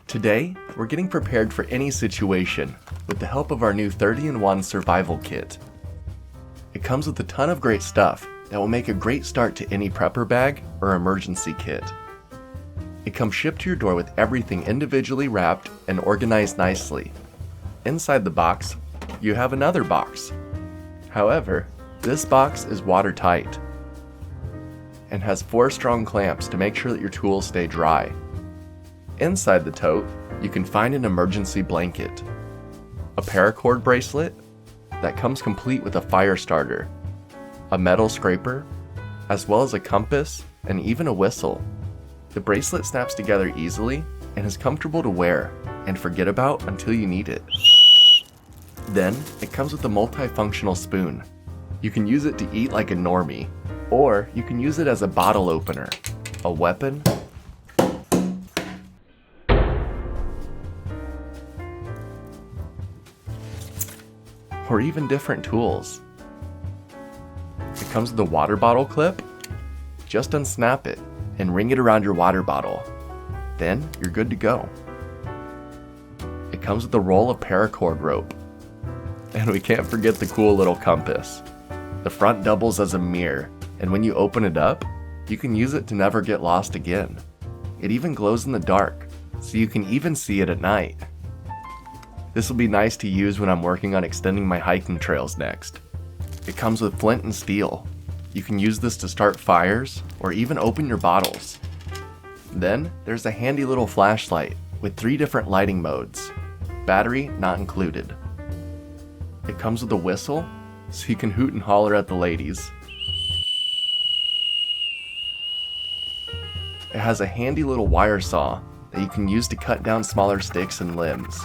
Today, we're getting prepared for any situation with the help of our new 30-in-1 survival kit. It comes with a ton of great stuff that will make a great start to any prepper bag or emergency kit. It comes shipped to your door with everything individually wrapped and organized nicely. Inside the box, you have another box. However, this box is watertight and has 4 strong clamps to make sure that your tools stay dry. Inside the tote, you can find an emergency blanket, a paracord bracelet that comes complete with a fire starter, a metal scraper, as well as a compass and even a whistle. The bracelet snaps together easily and is comfortable to wear and forget about until you need it. Then, it comes with a multifunctional spoon. You can use it to eat like a normie, or you can use it as a bottle opener, a weapon, or even different tools. It comes with a water bottle clip. Just unsnap it and ring it around your water bottle. Then you're good to go. It comes with a roll of paracord rope. And we can't forget the cool little compass. The front doubles as a mirror, and when you open it up, you can use it to never get lost again. It even glows in the dark, so you can even see it at night. This will be nice to use when I'm working on extending my hiking trails next. It comes with flint and steel. You can use this to start fires or even open your bottles. Then there's a handy little flashlight with 3 different lighting modes, battery not included. It comes with a whistle so you can hoot and holler at the ladies. It has a handy little wire saw that you can use to cut down smaller sticks and limbs.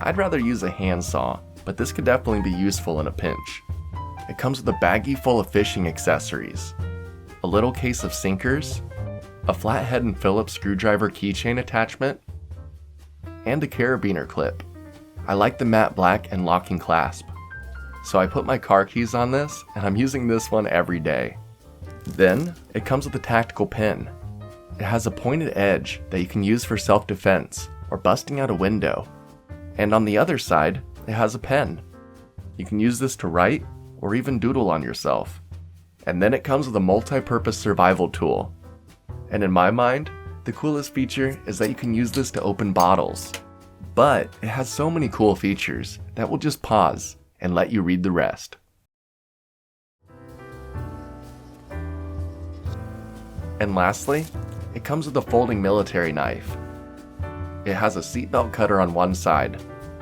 I'd rather use a handsaw, but this could definitely be useful in a pinch. It comes with a baggie full of fishing accessories, a little case of sinkers, a flathead and Phillips screwdriver keychain attachment, and a carabiner clip. I like the matte black and locking clasp, so I put my car keys on this and I'm using this one every day. Then, it comes with a tactical pen. It has a pointed edge that you can use for self-defense or busting out a window. And on the other side, it has a pen. You can use this to write or even doodle on yourself. And then it comes with a multi-purpose survival tool. And in my mind, the coolest feature is that you can use this to open bottles. But it has so many cool features that we'll just pause and let you read the rest. And lastly, it comes with a folding military knife. It has a seatbelt cutter on one side,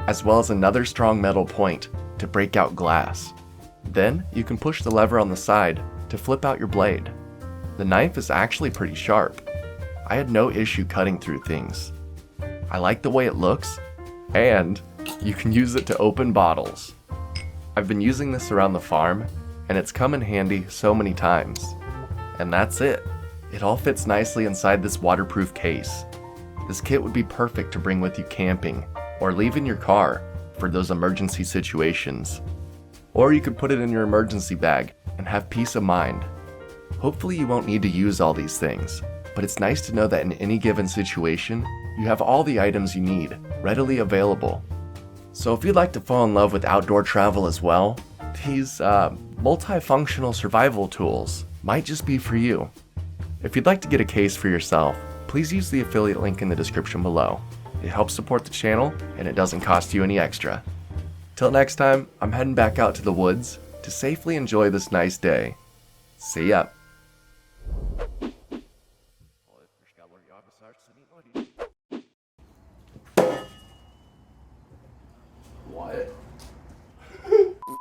as well as another strong metal point to break out glass. Then you can push the lever on the side to flip out your blade. The knife is actually pretty sharp. I had no issue cutting through things. I like the way it looks, and you can use it to open bottles. I've been using this around the farm, and it's come in handy so many times. And that's it. It all fits nicely inside this waterproof case. This kit would be perfect to bring with you camping or leave in your car for those emergency situations. Or you could put it in your emergency bag and have peace of mind. Hopefully you won't need to use all these things, but it's nice to know that in any given situation, you have all the items you need readily available. So if you'd like to fall in love with outdoor travel as well, these multifunctional survival tools might just be for you. If you'd like to get a case for yourself, please use the affiliate link in the description below. It helps support the channel and it doesn't cost you any extra. Till next time, I'm heading back out to the woods to safely enjoy this nice day. See ya.